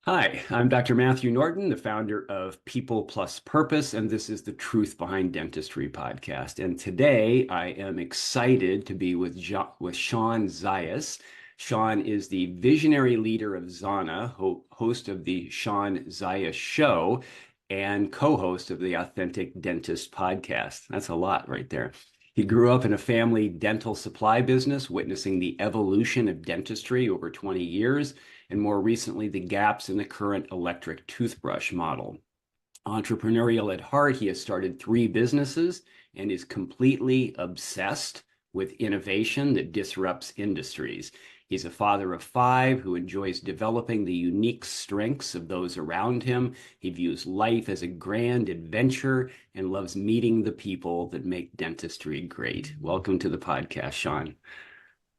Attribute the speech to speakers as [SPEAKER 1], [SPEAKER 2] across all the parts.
[SPEAKER 1] Hi, I'm Dr. Matthew Norton, the founder of People Plus Purpose, and this is the Truth Behind Dentistry podcast. And today I am excited to be with Shawn Zajas. Shawn is the visionary leader of Zana, host of the Shawn Zajas Show, and co-host of the Authentic Dentist podcast. That's a lot right there. He grew up in a family dental supply business, witnessing the evolution of dentistry over 20 years and more recently, the gaps in the current electric toothbrush model. Entrepreneurial at heart, he has started 3 businesses and is completely obsessed with innovation that disrupts industries. He's a father of 5 who enjoys developing the unique strengths of those around him. He views life as a grand adventure and loves meeting the people that make dentistry great. Welcome to the podcast, Shawn.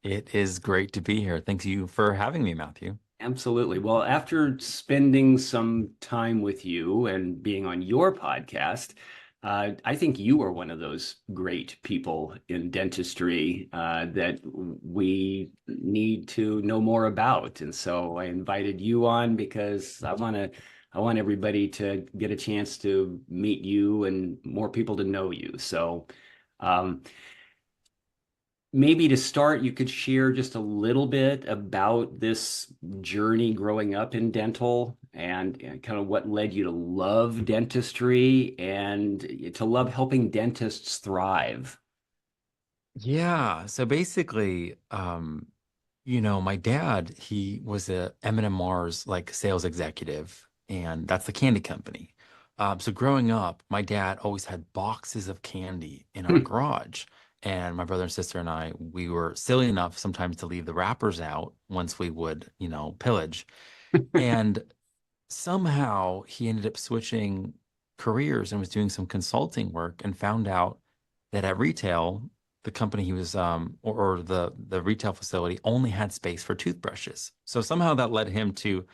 [SPEAKER 2] It is great to be here. Thank you for having me, Matthew.
[SPEAKER 1] Absolutely. Well, after spending some time with you and being on your podcast, I think you are one of those great people in dentistry that we need to know more about. And so I invited you on because I want everybody to get a chance to meet you and more people to know you. So, um, maybe to start, you could share just a little bit about this journey growing up in dental and kind of what led you to love dentistry and to love helping dentists thrive.
[SPEAKER 2] Yeah, so basically, my dad, he was a M&M Mars like sales executive, and that's the candy company. So growing up, my dad always had boxes of candy in our garage. And my brother and sister and I, we were silly enough sometimes to leave the wrappers out once we would, pillage. And somehow he ended up switching careers and was doing some consulting work and found out that at retail, the company he was or the retail facility only had space for toothbrushes. So somehow that led him to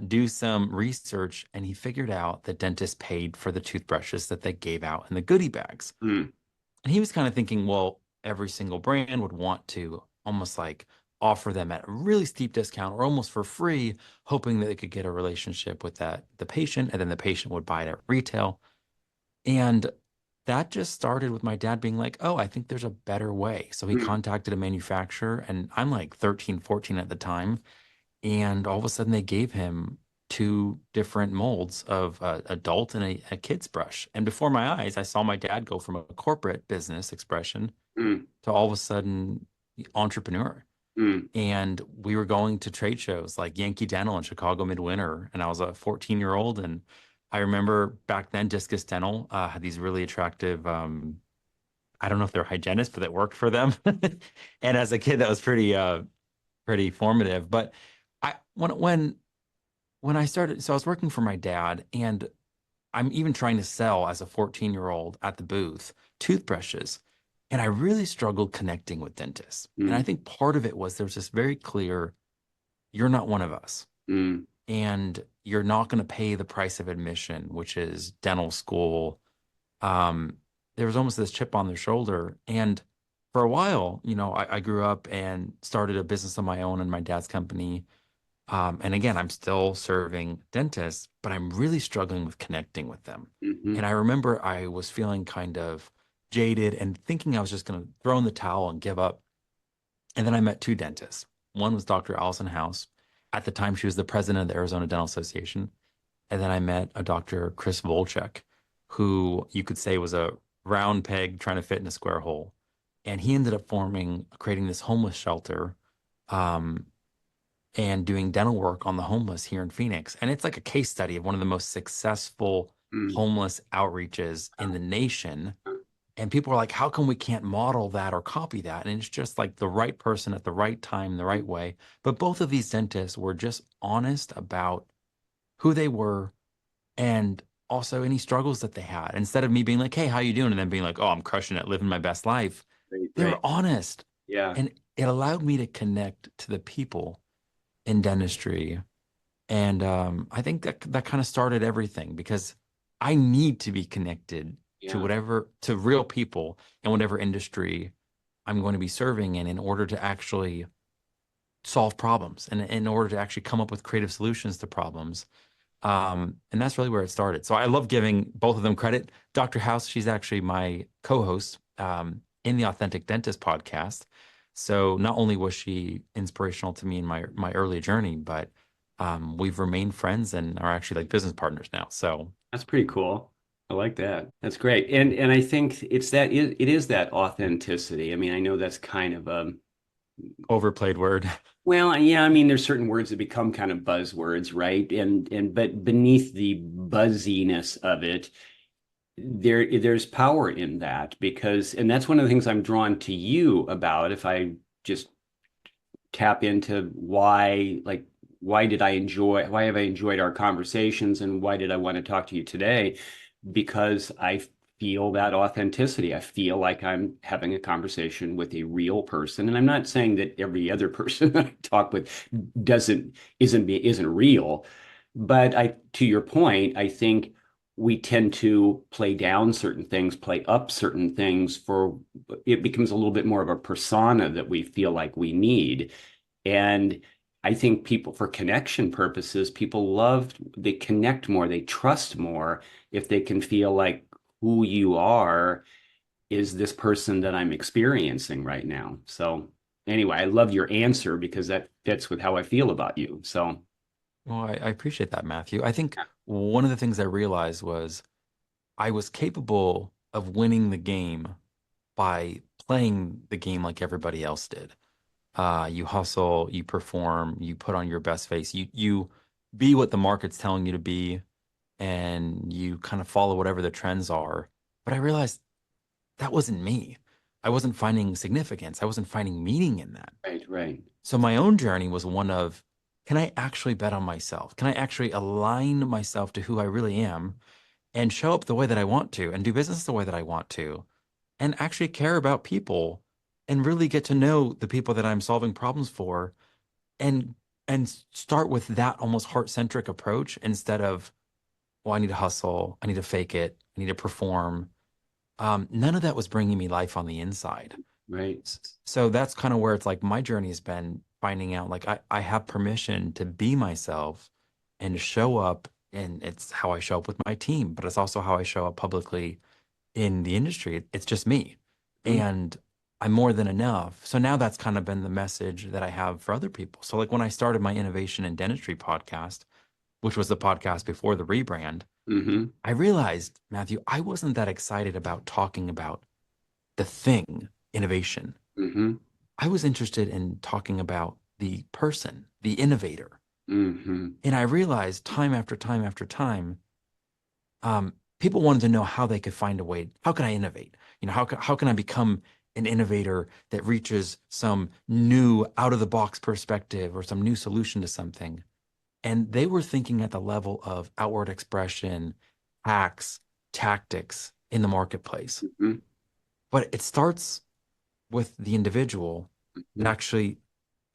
[SPEAKER 2] do some research, and he figured out that dentists paid for the toothbrushes that they gave out in the goodie bags.
[SPEAKER 1] Mm,
[SPEAKER 2] And he was kind of thinking, well, every single brand would want to almost like offer them at a really steep discount or almost for free, hoping that they could get a relationship with the patient, and then the patient would buy it at retail. And that just started with my dad being like, oh, I think there's a better way. So he
[SPEAKER 1] mm,
[SPEAKER 2] contacted a manufacturer, and I'm like 13, 14 at the time. And all of a sudden they gave him 2 different molds of adult and a kid's brush. And before my eyes, I saw my dad go from a corporate business expression
[SPEAKER 1] mm,
[SPEAKER 2] to all of a sudden entrepreneur.
[SPEAKER 1] mm.
[SPEAKER 2] And we were going to trade shows like Yankee Dental in Chicago midwinter. And I was a 14-year-old. And I remember back then, Discus Dental had these really attractive, I don't know if they're hygienists, but that worked for them. And as a kid, that was pretty formative. But when I started, so I was working for my dad, and I'm even trying to sell as a 14-year-old at the booth toothbrushes. And I really struggled connecting with dentists. And I
[SPEAKER 1] Mm,
[SPEAKER 2] think part of it was there's this very clear, you're not one of us.
[SPEAKER 1] mm,
[SPEAKER 2] And you're not going to pay the price of admission, which is dental school. Um, there was almost this chip on their shoulder. And for a while, I grew up and started a business of my own in my dad's company. And again, I'm still serving dentists, but I'm really struggling with connecting with them.
[SPEAKER 1] mhm,
[SPEAKER 2] And I remember I was feeling kind of jaded and thinking I was just going to throw in the towel and give up. And then I met 2 dentists. One was Dr. Allison House. At the time, she was the president of the Arizona Dental Association. And then I met a Dr. Chris Volchek, who you could say was a round peg trying to fit in a square hole. And he ended up creating this homeless shelter. Um, and doing dental work on the homeless here in Phoenix. And it's like a case study of one of the most successful
[SPEAKER 1] mm.
[SPEAKER 2] homeless outreaches in the nation. And people are like, how come we can't model that or copy that? And it's just like the right person at the right time, the right way. But both of these dentists were just honest about who they were and also any struggles that they had. Instead of me being like, hey, how you doing? And then being like, oh, I'm crushing it, living my best life.
[SPEAKER 1] Right,
[SPEAKER 2] They
[SPEAKER 1] right.
[SPEAKER 2] were honest.
[SPEAKER 1] Yeah.
[SPEAKER 2] And it allowed me to connect to the people in dentistry. And I think that kind of started everything because I need to be connected
[SPEAKER 1] Yeah.
[SPEAKER 2] to real people in whatever industry I'm going to be serving in order to actually solve problems and in order to actually come up with creative solutions to problems. And that's really where it started. So I love giving both of them credit. Dr. House, she's actually my co-host in the Authentic Dentist podcast. So not only was she inspirational to me in my early journey, but we've remained friends and are actually like business partners now. So
[SPEAKER 1] That's pretty cool. I like that. That's great. And I think it is that authenticity. I mean, I know that's kind of
[SPEAKER 2] overplayed word.
[SPEAKER 1] well, yeah, I mean, there's certain words that become kind of buzzwords, right? And but beneath the buzziness of it, there's power in that because, and that's one of the things I'm drawn to you about. If I just tap into why have I enjoyed our conversations and why did I want to talk to you today? Because I feel that authenticity. I feel like I'm having a conversation with a real person. And I'm not saying that every other person that I talk with isn't real. But to your point, I think we tend to play down certain things, play up certain things for it becomes a little bit more of a persona that we feel like we need. And I think people, for connection purposes, they connect more, they trust more if they can feel like who you are is this person that I'm experiencing right now. So, anyway, I love your answer because that fits with how I feel about you. So,
[SPEAKER 2] Well, I appreciate that, Matthew. I think one of the things I realized was I was capable of winning the game by playing the game like everybody else did. You hustle, you perform, you put on your best face, you be what the market's telling you to be, and you kind of follow whatever the trends are. But I realized that wasn't me. I wasn't finding significance. I wasn't finding meaning in that.
[SPEAKER 1] right, right.
[SPEAKER 2] So my own journey was one of, can I actually bet on myself? Can I actually align myself to who I really am and show up the way that I want to and do business the way that I want to and actually care about people and really get to know the people that I'm solving problems for and start with that almost heart-centric approach instead of, well, I need to hustle, I need to fake it, I need to perform. None of that was bringing me life on the inside.
[SPEAKER 1] Right.
[SPEAKER 2] So that's kind of where it's like my journey has been finding out like I have permission to be myself and to show up. And it's how I show up with my team, but it's also how I show up publicly in the industry. It's just me.
[SPEAKER 1] Mm,
[SPEAKER 2] And I'm more than enough. So now that's kind of been the message that I have for other people. So like when I started my Innovation in Dentistry podcast, which was the podcast before the rebrand,
[SPEAKER 1] mm-hmm,
[SPEAKER 2] I realized, Matthew, I wasn't that excited about talking about the thing, innovation.
[SPEAKER 1] mm-hmm,
[SPEAKER 2] I was interested in talking about the person, the innovator.
[SPEAKER 1] mm-hmm,
[SPEAKER 2] And I realized time after time after time, people wanted to know how they could find a way. How can I innovate? How can I become an innovator that reaches some new out of the box perspective or some new solution to something? And they were thinking at the level of outward expression, hacks, tactics in the marketplace.
[SPEAKER 1] mm-hmm,
[SPEAKER 2] But it starts with the individual that
[SPEAKER 1] mm-hmm,
[SPEAKER 2] actually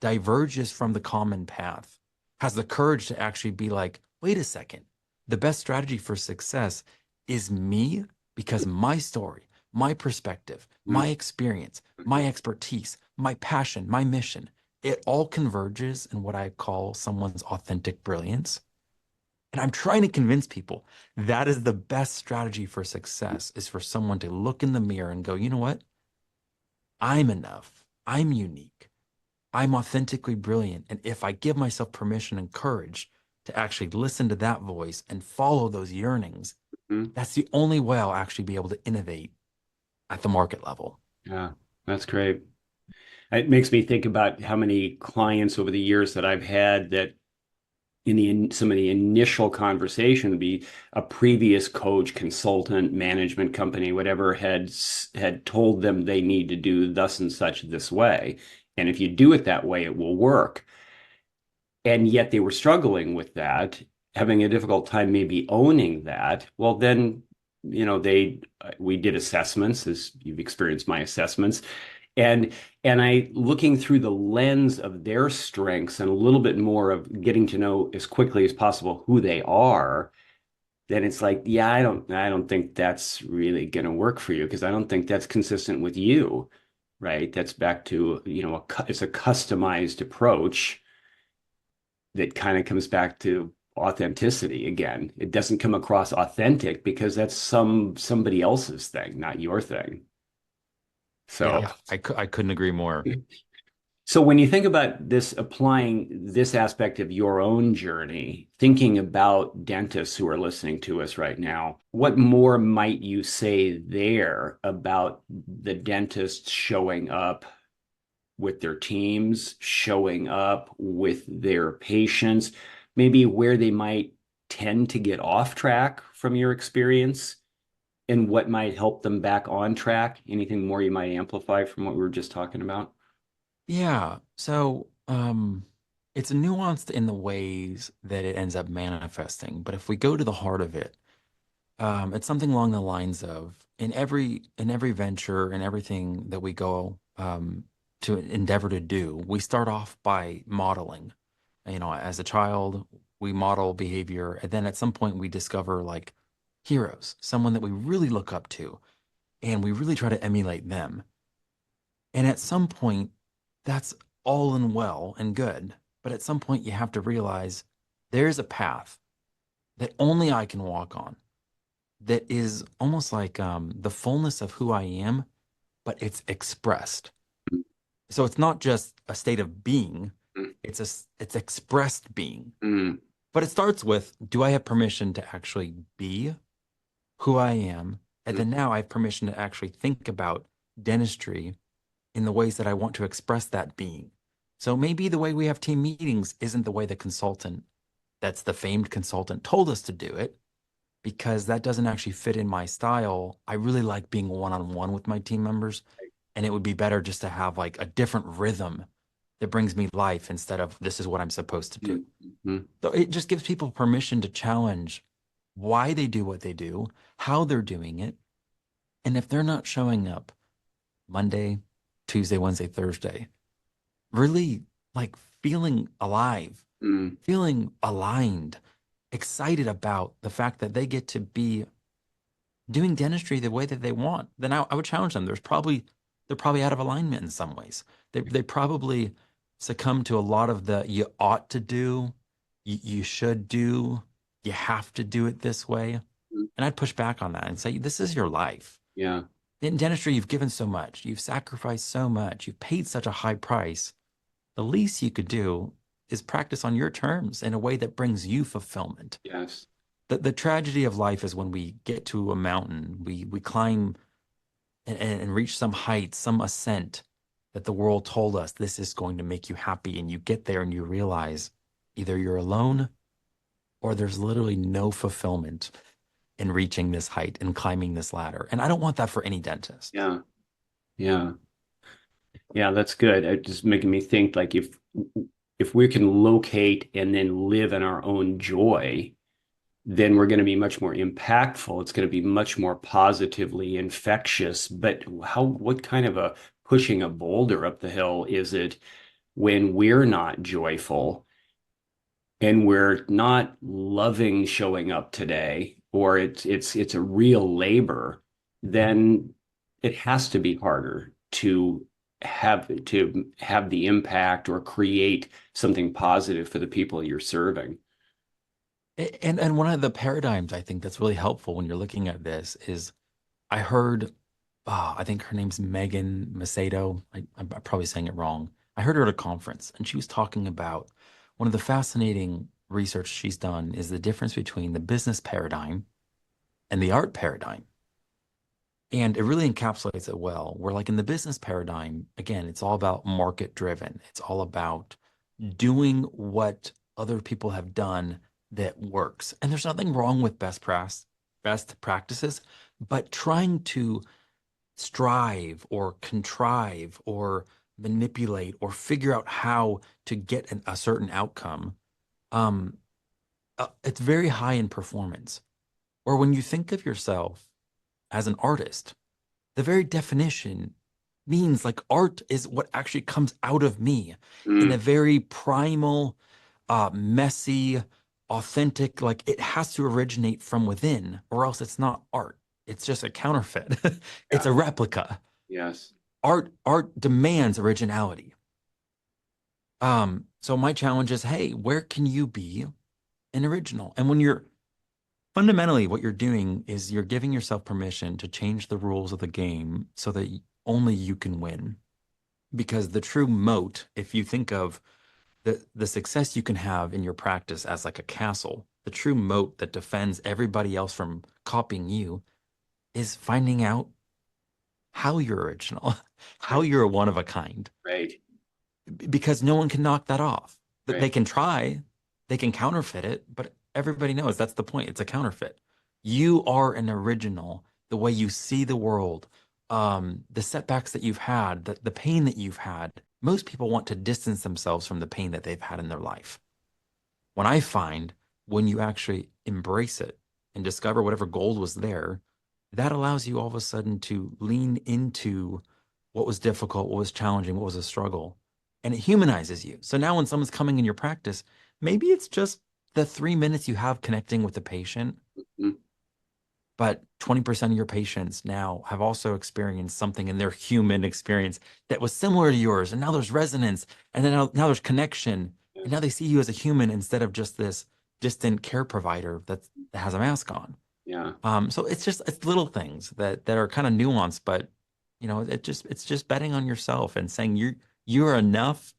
[SPEAKER 2] diverges from the common path, has the courage to actually be like, wait a second, the best strategy for success is me because my story, my perspective, my experience, my expertise, my passion, my mission, it all converges in what I call someone's authentic brilliance. And I'm trying to convince people that is the best strategy for success is for someone to look in the mirror and go, you know what? I'm enough. I'm unique. I'm authentically brilliant. And if I give myself permission and courage to actually listen to that voice and follow those yearnings,
[SPEAKER 1] mm-hmm.
[SPEAKER 2] that's the only way I'll actually be able to innovate at the market level.
[SPEAKER 1] Yeah, that's great. It makes me think about how many clients over the years that I've had that some of the initial conversation would be a previous coach, consultant, management company, whatever had told them they need to do thus and such this way. And if you do it that way, it will work. And yet they were struggling with that, having a difficult time maybe owning that. Well, then, we did assessments, as you've experienced my assessments, and I looking through the lens of their strengths and a little bit more of getting to know as quickly as possible who they are, then it's like, yeah, I don't think that's really going to work for you because I don't think that's consistent with you. right? That's back to, it's a customized approach that kind of comes back to authenticity again. It doesn't come across authentic because that's somebody else's thing, not your thing.
[SPEAKER 2] Yeah,
[SPEAKER 1] So,
[SPEAKER 2] I couldn't agree more.
[SPEAKER 1] so when you think about this, applying this aspect of your own journey, thinking about dentists who are listening to us right now, what more might you say there about the dentists showing up with their teams, showing up with their patients, maybe where they might tend to get off track from your experience, and what might help them back on track? Anything more you might amplify from what we were just talking about?
[SPEAKER 2] Yeah. So, it's nuanced in the ways that it ends up manifesting. But if we go to the heart of it, it's something along the lines of in every venture and everything that we go to endeavor to do, we start off by modeling. As a child, we model behavior, and then at some point we discover like heroes, someone that we really look up to, and we really try to emulate them. And at some point, that's all and well and good. But at some point, you have to realize there's a path that only I can walk on that is almost like the fullness of who I am, but it's expressed. So it's not just a state of being, it's expressed being.
[SPEAKER 1] Mm,
[SPEAKER 2] But it starts with, do I have permission to actually be who I am? And
[SPEAKER 1] mm,
[SPEAKER 2] then now I have permission to actually think about dentistry in the ways that I want to express that being. So maybe the way we have team meetings isn't the way the consultant, that's the famed consultant, told us to do it, because that doesn't actually fit in my style. I really like being one on one with my team members. And it would be better just to have like a different rhythm that brings me life instead of this is what I'm supposed to do.
[SPEAKER 1] mm, mm,
[SPEAKER 2] So it just gives people permission to challenge why they do what they do, how they're doing it. And if they're not showing up Monday, Tuesday, Wednesday, Thursday, really like feeling alive,
[SPEAKER 1] mm.
[SPEAKER 2] feeling aligned, excited about the fact that they get to be doing dentistry the way that they want, then I would challenge them. They're probably out of alignment in some ways. They probably succumb to a lot of the you ought to do, you should do, you have to do it this way.
[SPEAKER 1] Mm.
[SPEAKER 2] And I'd push back on that and say, this is your life.
[SPEAKER 1] Yeah,
[SPEAKER 2] In dentistry, you've given so much, you've sacrificed so much, you've paid such a high price. The least you could do is practice on your terms in a way that brings you fulfillment.
[SPEAKER 1] yes.
[SPEAKER 2] The tragedy of life is when we get to a mountain, we climb and reach some height, some ascent that the world told us this is going to make you happy. And you get there and you realize either you're alone or there's literally no fulfillment in reaching this height and climbing this ladder. And I don't want that for any dentist.
[SPEAKER 1] Yeah, yeah, yeah, that's good. It just making me think like if we can locate and then live in our own joy, then we're going to be much more impactful. It's going to be much more positively infectious. But what kind of a pushing a boulder up the hill is it when we're not joyful and we're not loving showing up today, or it's a real labor, then it has to be harder to have the impact or create something positive for the people you're serving.
[SPEAKER 2] And one of the paradigms I think that's really helpful when you're looking at this is I heard, I think her name's Megan Macedo. I'm probably saying it wrong. I heard her at a conference and she was talking about one of the fascinating research she's done is the difference between the business paradigm and the art paradigm. And it really encapsulates it well. Where, like in the business paradigm, again, it's all about market driven, it's all about doing what other people have done that works. And there's nothing wrong with best practices, but trying to strive or contrive or manipulate or figure out how to get a certain outcome, um, it's very high in performance. Or when you think of yourself as an artist, the very definition means like art is what actually comes out of me in a
[SPEAKER 1] Mm,
[SPEAKER 2] very primal, messy, authentic, like it has to originate from within, or else it's not art. It's just a counterfeit. It's
[SPEAKER 1] yeah,
[SPEAKER 2] a replica.
[SPEAKER 1] yes.
[SPEAKER 2] art demands originality. So my challenge is, hey, where can you be an original? And when you're fundamentally what you're doing is you're giving yourself permission to change the rules of the game so that only you can win. Because the true moat, if you think of the success you can have in your practice as like a castle, the true moat that defends everybody else from copying you is finding out how you're original, how
[SPEAKER 1] Right.
[SPEAKER 2] you're a one of a kind,
[SPEAKER 1] Right.
[SPEAKER 2] because no one can knock that off. That
[SPEAKER 1] Right.
[SPEAKER 2] they can try, they can counterfeit it, but everybody knows that's the point. It's a counterfeit. You are an original, the way you see the world, the setbacks that you've had, the pain that you've had. Most people want to distance themselves from the pain that they've had in their life. When I find when you actually embrace it and discover whatever gold was there, that allows you all of a sudden to lean into what was difficult, what was challenging, what was a struggle, and it humanizes you. So now when someone's coming in your practice, maybe it's just the 3 minutes you have connecting with the patient,
[SPEAKER 1] Mm.
[SPEAKER 2] but 20% of your patients now have also experienced something in their human experience that was similar to yours. And now there's resonance. And then now there's connection. And now
[SPEAKER 1] Yes.
[SPEAKER 2] they see you as a human instead of just this distant care provider that has a mask on.
[SPEAKER 1] Yeah.
[SPEAKER 2] So it's little things that are kind of nuanced, but it's just betting on yourself and saying you're enough,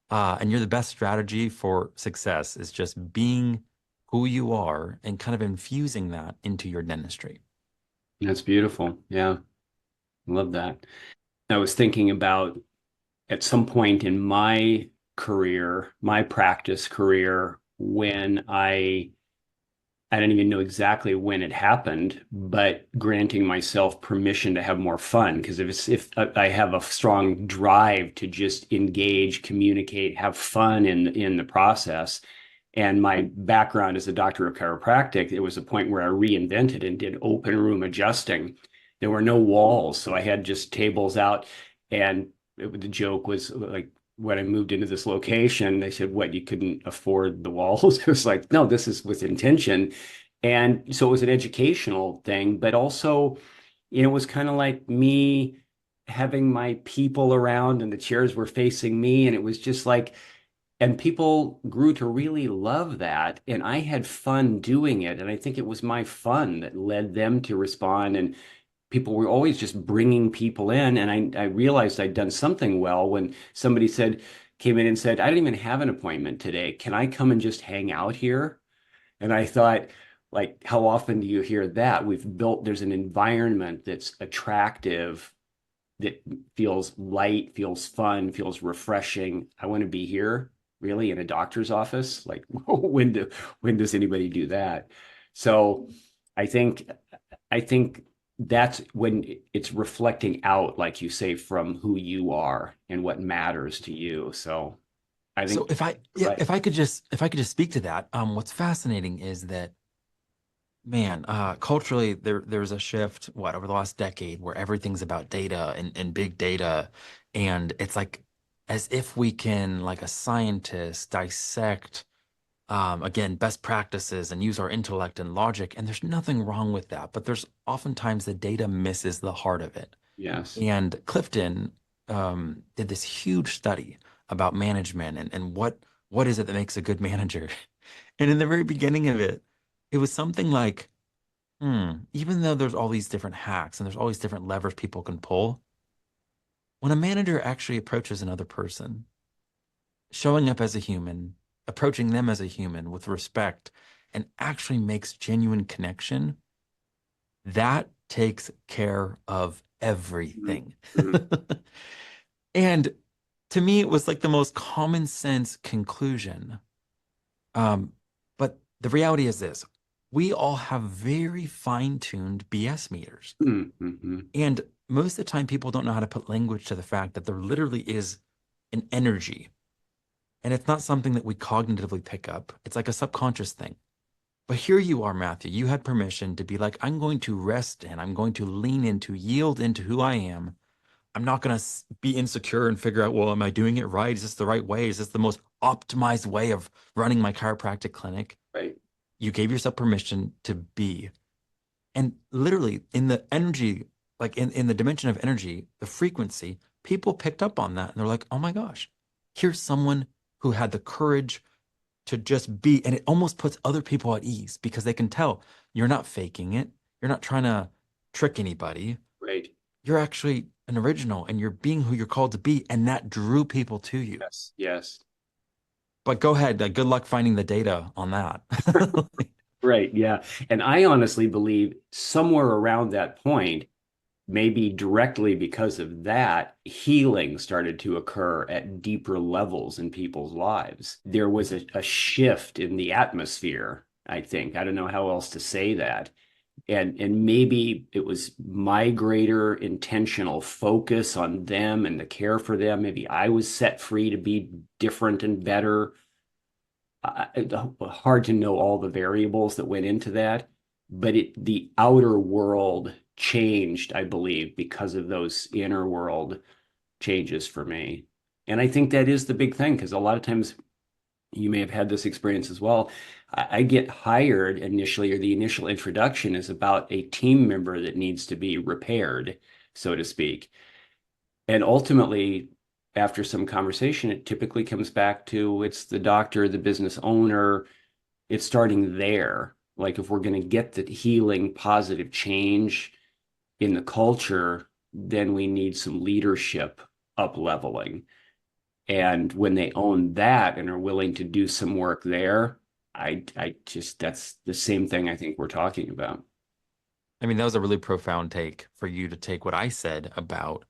[SPEAKER 2] and you're the best strategy for success is just being who you are and kind of infusing that into your dentistry.
[SPEAKER 1] That's beautiful. Yeah. Love that. I was thinking about at some point in my career, my practice career, when I don't even know exactly when it happened, but granting myself permission to have more fun. Because if I have a strong drive to just engage, communicate, have fun in the process, and my background as a doctor of chiropractic, it was a point where I reinvented and did open room adjusting. There were no walls, so I had just tables out, and the joke was like when I moved into this location, they said, "What, you couldn't afford the walls?" It was like, no, this is with intention. And so it was an educational thing, but also, it was kind of like me having my people around and the chairs were facing me. And it was just like, and people grew to really love that. And I had fun doing it. And I think it was my fun that led them to respond. And people were always just bringing people in. And I realized I'd done something well when somebody came in and said, "I didn't even have an appointment today. Can I come and just hang out here?" And I thought, like, how often do you hear that? There's an environment that's attractive, that feels light, feels fun, feels refreshing. I want to be here, really, in a doctor's office. Like, when does anybody do that? So I think I think that's when it's reflecting out, like you say, from who you are and what matters to you. So I
[SPEAKER 2] So
[SPEAKER 1] think,
[SPEAKER 2] if I yeah,
[SPEAKER 1] right.
[SPEAKER 2] if I could just speak to that, what's fascinating is that, man, culturally there's a shift, what, over the last decade where everything's about data and big data, and it's like as if we can, like a scientist, dissect again, best practices and use our intellect and logic. And there's nothing wrong with that. But there's oftentimes the data misses the heart of it.
[SPEAKER 1] Yes.
[SPEAKER 2] And Clifton did this huge study about management and what is it that makes a good manager. And in the very beginning of it, it was something like, even though there's all these different hacks and there's all these different levers people can pull, when a manager actually approaches another person, showing up as a human, approaching them as a human with respect, and actually makes genuine connection, that takes care of
[SPEAKER 1] Mhm.
[SPEAKER 2] everything.
[SPEAKER 1] Mhm.
[SPEAKER 2] And to me, it was like the most common sense conclusion. Um, but the reality is this: we all have very fine-tuned BS meters.
[SPEAKER 1] Mhm. Mhm.
[SPEAKER 2] And most of the time, people don't know how to put language to the fact that there literally is an energy. And it's not something that we cognitively pick up. It's like a subconscious thing. But here you are, Matthew. You had permission to be like, I'm going to rest in, I'm going to lean into, yield into who I am. I'm not going to be insecure and figure out, well, am I doing it right? Is this the right way? Is this the most optimized way of running my chiropractic clinic?
[SPEAKER 1] Right.
[SPEAKER 2] You gave yourself permission to be. And literally in the energy, like in the dimension of energy, the frequency, people picked up on that and they're like, oh my gosh, here's someone who had the courage to just be, and it almost puts other people at ease because they can tell you're not faking it. You're not trying to trick anybody.
[SPEAKER 1] Right.
[SPEAKER 2] You're actually an original and you're being who you're called to be. And that drew people to you.
[SPEAKER 1] Yes. Yes.
[SPEAKER 2] But go ahead. Good luck finding the data on that.
[SPEAKER 1] Right. Yeah. And I honestly believe somewhere around that point, maybe directly because of that, healing started to occur at deeper levels in people's lives. There was a shift in the atmosphere, I think. I don't know how else to say that. And maybe it was my greater intentional focus on them and the care for them. Maybe I was set free to be different and better. Hard to know all the variables that went into that, but the outer world changed, I believe, because of those inner world changes for me. And I think that is the big thing because a lot of times you may have had this experience as well. I get hired initially, or the initial introduction is about a team member that needs to be repaired, so to speak. And ultimately, after some conversation, it typically comes back to it's the doctor, the business owner. It's starting there. Like if we're going to get the healing, positive change in the culture, then we need some leadership up leveling. And when they own that and are willing to do some work there, I just that's the same thing I think we're talking about.
[SPEAKER 2] I mean, that was a really profound take for you to take what I said about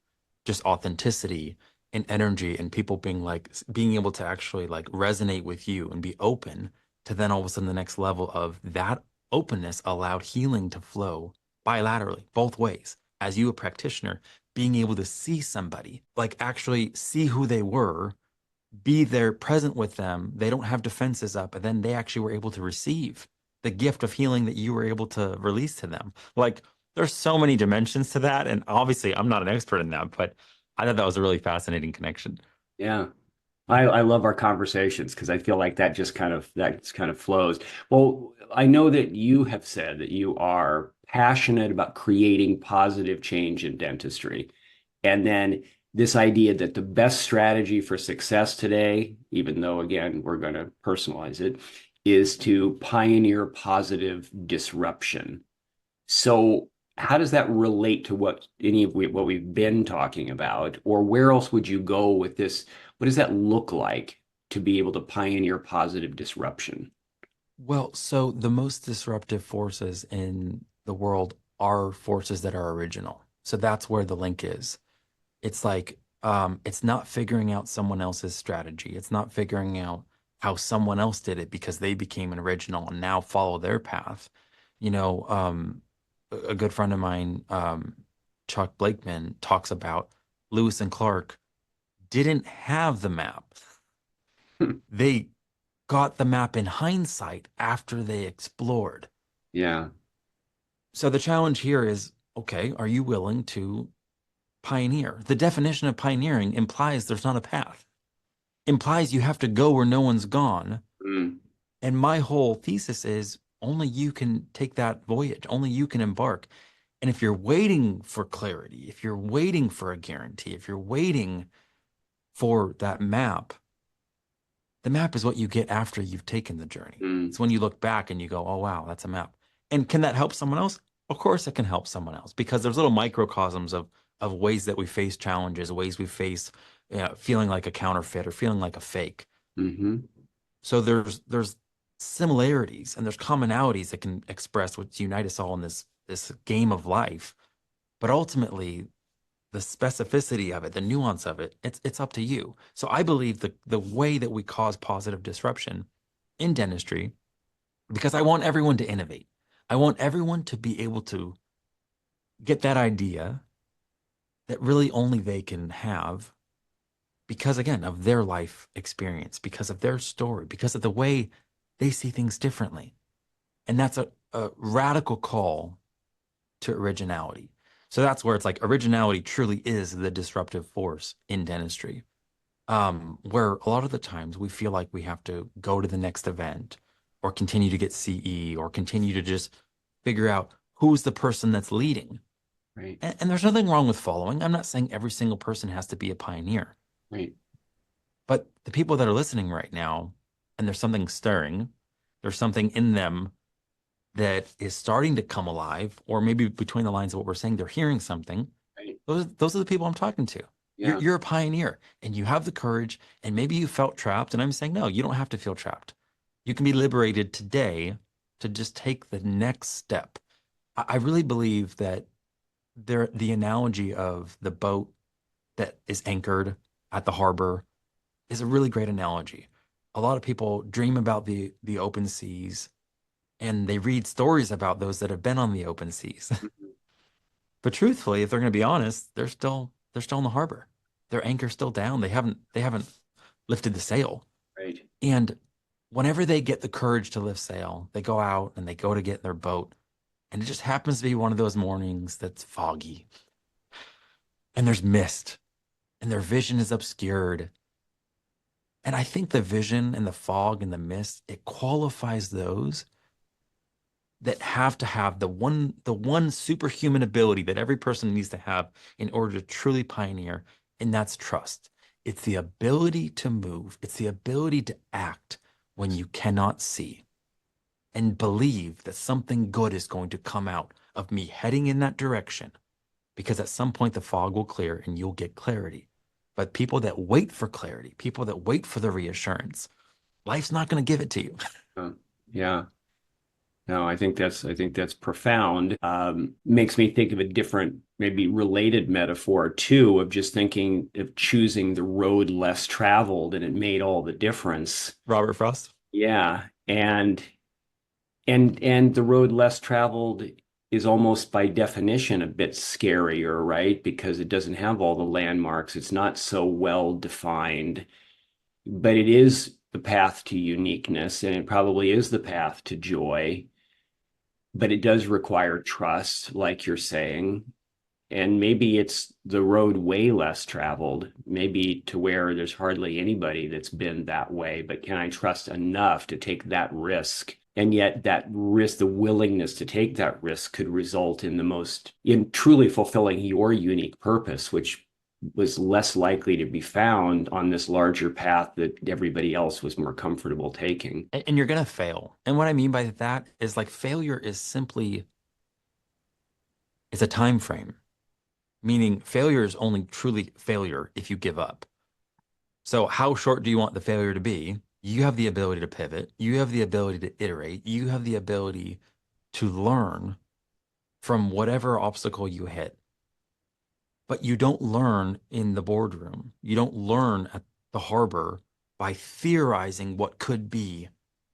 [SPEAKER 2] just authenticity and energy and people being like being able to actually like resonate with you and be open to then all of a sudden the next level of that openness allowed healing to flow bilaterally, both ways. As you, a practitioner, being able to see somebody, like actually see who they were, be there present with them. They don't have defenses up, and then they actually were able to receive the gift of healing that you were able to release to them. Like there's so many dimensions to that. And obviously I'm not an expert in that, but I thought that was a really fascinating connection.
[SPEAKER 1] Yeah. I love our conversations because I feel like that just kind of flows. Well, I know that you have said that you are passionate about creating positive change in dentistry. And then this idea that the best strategy for success today, even though again we're going to personalize it, is to pioneer positive disruption. So how does that relate to what we've been talking about, or where else would you go with this? What does that look like to be able to pioneer positive disruption?
[SPEAKER 2] Well, so the most disruptive forces in the world are forces that are original. So that's where the link is. It's like it's not figuring out someone else's strategy. It's not figuring out how someone else did it because they became an original and now follow their path. You know, a good friend of mine, Chuck Blakeman, talks about Lewis and Clark didn't have the map. They got the map in hindsight after they explored.
[SPEAKER 1] Yeah.
[SPEAKER 2] So the challenge here is, okay, are you willing to pioneer? The definition of pioneering implies there's not a path, implies you have to go where no one's gone.
[SPEAKER 1] Mm,
[SPEAKER 2] And my whole thesis is only you can take that voyage, only you can embark. And if you're waiting for clarity, if you're waiting for a guarantee, if you're waiting for that map, the map is what you get after you've taken the journey.
[SPEAKER 1] mm,
[SPEAKER 2] It's when you look back and you go, oh, wow, that's a map. And can that help someone else? Of course, it can help someone else because there's little microcosms of ways that we face challenges, ways we face feeling like a counterfeit or feeling like a fake.
[SPEAKER 1] hmm
[SPEAKER 2] So there's similarities and there's commonalities that can express what unite us all in this game of life. But ultimately, the specificity of it, the nuance of it, it's up to you. So I believe the way that we cause positive disruption in dentistry, because I want everyone to innovate. I want everyone to be able to get that idea that really only they can have because again of their life experience, because of their story, because of the way they see things differently. And that's a radical call to originality. So that's where it's like originality truly is the disruptive force in dentistry. Where a lot of the times we feel like we have to go to the next event or continue to get CE or continue to just figure out who's the person that's leading.
[SPEAKER 1] Right.
[SPEAKER 2] And there's nothing wrong with following. I'm not saying every single person has to be a pioneer,
[SPEAKER 1] Right.
[SPEAKER 2] but the people that are listening right now, and there's something stirring, there's something in them that is starting to come alive, or maybe between the lines of what we're saying, they're hearing something.
[SPEAKER 1] Right.
[SPEAKER 2] Those are the people I'm talking to.
[SPEAKER 1] Yeah.
[SPEAKER 2] You're a pioneer and you have the courage, and maybe you felt trapped. And I'm saying, no, you don't have to feel trapped. You can be liberated today to just take the next step. I really believe that the analogy of the boat that is anchored at the harbor is a really great analogy. A lot of people dream about the open seas and they read stories about those that have been on the open seas.
[SPEAKER 1] Mhm.
[SPEAKER 2] But truthfully, if they're going to be honest, they're still in the harbor. Their anchor's still down. They haven't lifted the sail.
[SPEAKER 1] Right.
[SPEAKER 2] And whenever they get the courage to lift sail, they go out and they go to get in their boat. And it just happens to be one of those mornings that's foggy and there's mist and their vision is obscured. And I think the vision and the fog and the mist, it qualifies those that have to have the one superhuman ability that every person needs to have in order to truly pioneer, and that's trust. It's the ability to move. It's the ability to act when you cannot see and believe that something good is going to come out of me heading in that direction, because at some point the fog will clear and you'll get clarity. But people that wait for clarity, people that wait for the reassurance, life's not going to give it to you.
[SPEAKER 1] Uh, yeah. No, I think that's profound. Makes me think of a different, maybe related metaphor too, of just thinking of choosing the road less traveled, and it made all the difference.
[SPEAKER 2] Robert Frost.
[SPEAKER 1] Yeah. And the road less traveled is almost by definition a bit scarier, right? Because it doesn't have all the landmarks. It's not so well defined, but it is the path to uniqueness, and it probably is the path to joy. But it does require trust, like you're saying. And maybe it's the road way less traveled, maybe to where there's hardly anybody that's been that way. But can I trust enough to take that risk? And yet, that risk, the willingness to take that risk, could result in in truly fulfilling your unique purpose, which was less likely to be found on this larger path that everybody else was more comfortable taking.
[SPEAKER 2] And you're gonna fail. And what I mean by that is like failure is simply it's a time frame, meaning failure is only truly failure if you give up. So how short do you want the failure to be? You have the ability to pivot. You have the ability to iterate. You have the ability to learn from whatever obstacle you hit. But you don't learn in the boardroom. You don't learn at the harbor by theorizing what could be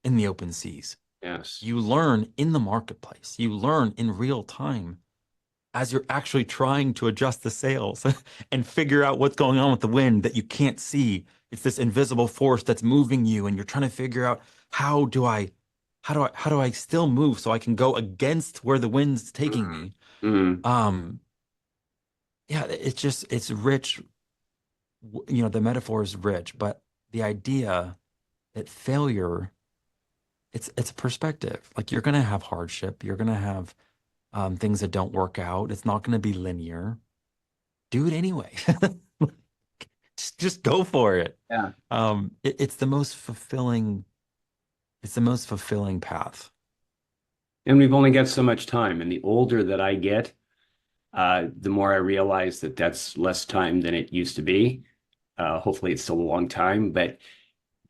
[SPEAKER 2] in the open seas.
[SPEAKER 1] Yes.
[SPEAKER 2] You learn in the marketplace. You learn in real time as you're actually trying to adjust the sails and figure out what's going on with the wind that you can't see. It's this invisible force that's moving you, and you're trying to figure out how do I still move so I can go against where the wind's taking me.
[SPEAKER 1] Mm.
[SPEAKER 2] Um, yeah, it's rich. The metaphor is rich, but the idea that failure, it's a perspective. Like you're gonna have hardship, you're gonna have things that don't work out. It's not gonna be linear. Do it anyway. Just go for it.
[SPEAKER 1] Yeah.
[SPEAKER 2] It's the most fulfilling. It's the most fulfilling path.
[SPEAKER 1] And we've only got so much time. And the older that I get, the more I realize that that's less time than it used to be. Hopefully, it's still a long time, but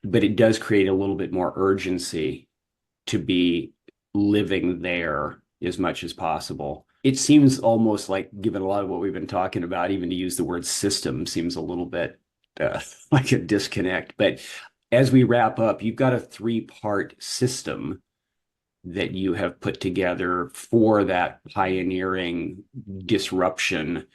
[SPEAKER 1] it does create a little bit more urgency to be living there as much as possible. It seems almost like, given a lot of what we've been talking about, even to use the word system seems a little bit like a disconnect. But as we wrap up, you've got a three-part system that you have put together for that pioneering disruption.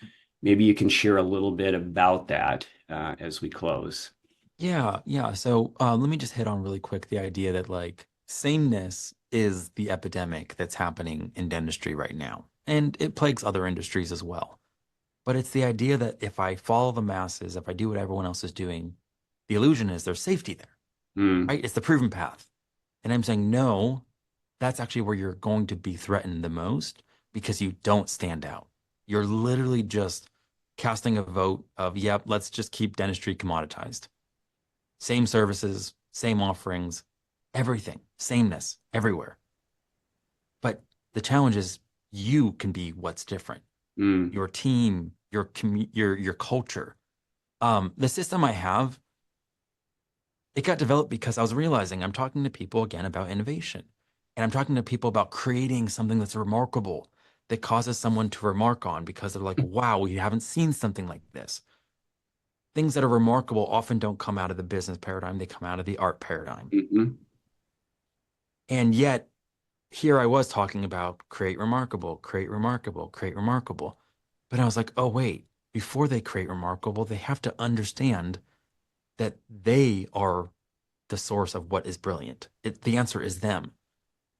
[SPEAKER 1] Maybe you can share a little bit about that as we close.
[SPEAKER 2] Yeah, yeah. So let me just hit on really quick the idea that like sameness is the epidemic that's happening in dentistry right now, and it plagues other industries as well. But it's the idea that if I follow the masses, if I do what everyone else is doing, the illusion is there's safety there,
[SPEAKER 1] Mm.
[SPEAKER 2] right? It's the proven path. And I'm saying, no, that's actually where you're going to be threatened the most because you don't stand out. You're literally just casting a vote of, yep, let's just keep dentistry commoditized. Same services, same offerings, everything, sameness everywhere. But the challenge is you can be what's different.
[SPEAKER 1] Mm.
[SPEAKER 2] Your team, your culture. The system I have, it got developed because I was realizing I'm talking to people again about innovation. And I'm talking to people about creating something that's remarkable that causes someone to remark on because they're like, wow, we haven't seen something like this. Things that are remarkable often don't come out of the business paradigm, they come out of the art paradigm.
[SPEAKER 1] Hmm.
[SPEAKER 2] And yet, here I was talking about create remarkable, create remarkable, create remarkable. But I was like, oh, wait, before they create remarkable, they have to understand that they are the source of what is brilliant. The answer is them.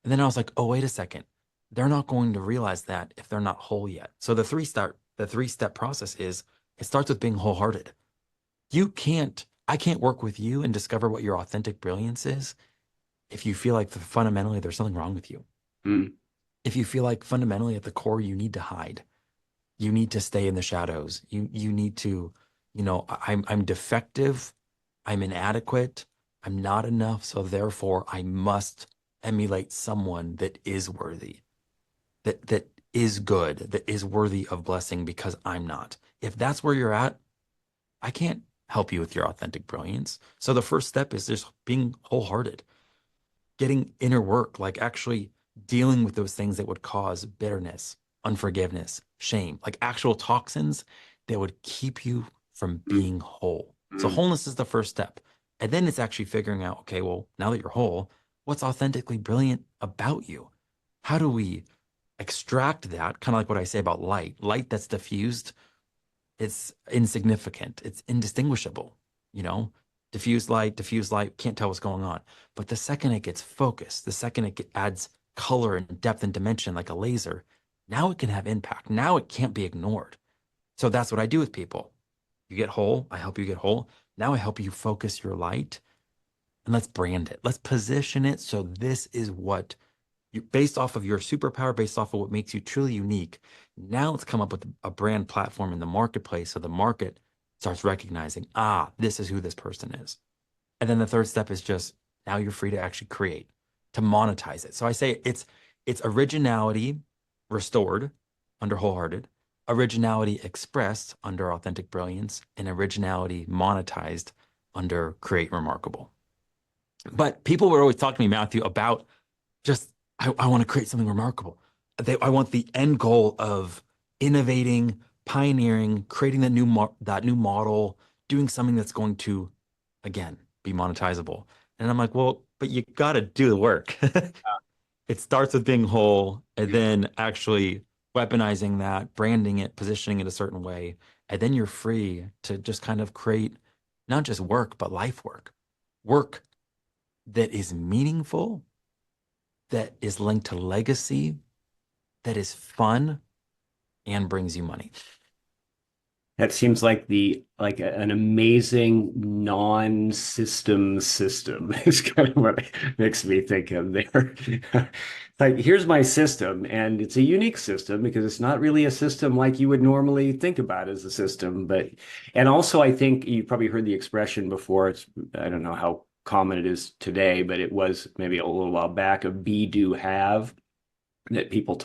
[SPEAKER 2] And then I was like, oh, wait a second. They're not going to realize that if they're not whole yet. So the three-step process is it starts with being wholehearted. I can't work with you and discover what your authentic brilliance is if you feel like fundamentally there's something wrong with you.
[SPEAKER 1] Mm.
[SPEAKER 2] If you feel like fundamentally at the core you need to hide, you need to stay in the shadows. You need to, I'm defective, I'm inadequate, I'm not enough, so therefore I must emulate someone that is worthy, that is good, that is worthy of blessing because I'm not. If that's where you're at, I can't help you with your authentic brilliance. So the first step is just being wholehearted, getting inner work, like actually dealing with those things that would cause bitterness, unforgiveness, shame, like actual toxins that would keep you from
[SPEAKER 1] Mm.
[SPEAKER 2] being whole. So
[SPEAKER 1] Mm.
[SPEAKER 2] wholeness is the first step. And then it's actually figuring out, okay, well, now that you're whole, what's authentically brilliant about you? How do we extract that? Kind of like what I say about light. Light that's diffused, it's insignificant, it's indistinguishable, you know, diffuse light, can't tell what's going on. But the second it gets focused, the second adds color and depth and dimension like a laser, now it can have impact. Now it can't be ignored. So that's what I do with people. You get whole, I help you get whole. Now I help you focus your light and let's brand it. Let's position it so this is what based off of your superpower, based off of what makes you truly unique. Now let's come up with a brand platform in the marketplace so the market starts recognizing, this is who this person is. And then the third step is just now you're free to actually create, to monetize it. So I say it's originality restored under wholehearted, originality expressed under authentic brilliance, and originality monetized under create remarkable. But people were always talking to me, Matthew, about just I want to create something remarkable. I want the end goal of innovating, pioneering, creating that new model, doing something that's going to, again, be monetizable. And I'm like, well, but you got to do the work. It starts with being whole and then actually weaponizing that, branding it, positioning it a certain way. And then you're free to just kind of create not just work, but life work, work that is meaningful, that is linked to legacy, that is fun and brings you money.
[SPEAKER 1] That seems like an amazing non-system system is kind of what it makes me think of there. Like, here's my system, and it's a unique system because it's not really a system like you would normally think about as a system. And also I think you probably heard the expression before. I don't know how common it is today, but it was maybe a little while back of be, do, have, that people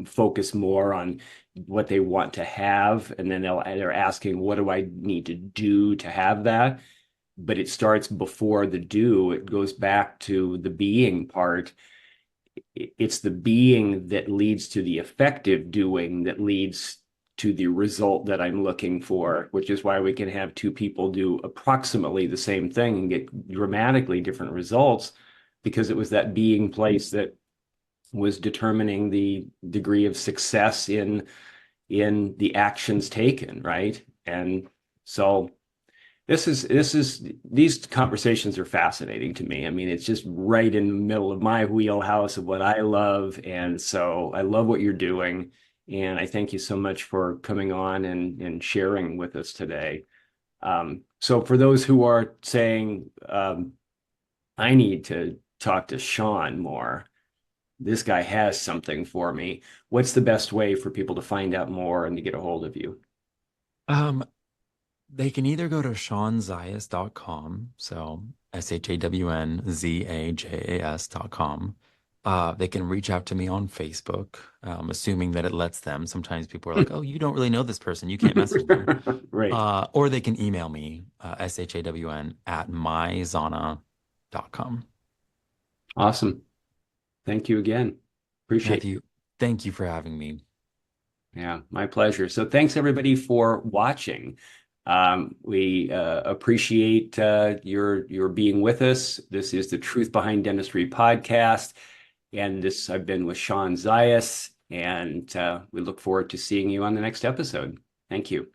[SPEAKER 1] focus more on what they want to have, and then they're asking, what do I need to do to have that? But it starts before the do. It goes back to the being part. It's the being that leads to the effective doing that leads to the result that I'm looking for, which is why we can have two people do approximately the same thing and get dramatically different results, because it was that being place that was determining the degree of success in the actions taken, right? And so these conversations are fascinating to me. I mean, it's just right in the middle of my wheelhouse of what I love, and so I love what you're doing, and I thank you so much for coming on and sharing with us today. So for those who are saying, I need to talk to Shawn more, this guy has something for me. What's the best way for people to find out more and to get a hold of you?
[SPEAKER 2] Um, they can either go to shawnzajas.com, so ShawnZajas.com. They can reach out to me on Facebook, assuming that it lets them. Sometimes people are like, "Oh, you don't really know this person. You can't message them."
[SPEAKER 1] Right.
[SPEAKER 2] Or they can email me, shawn at myzana.com.
[SPEAKER 1] Awesome. Thank you again. Appreciate it.
[SPEAKER 2] Matthew, thank you for having me.
[SPEAKER 1] Yeah, my pleasure. So thanks everybody for watching. We appreciate your being with us. This is the Truth Behind Dentistry podcast, and this I've been with Shawn Zajas, and we look forward to seeing you on the next episode. Thank you.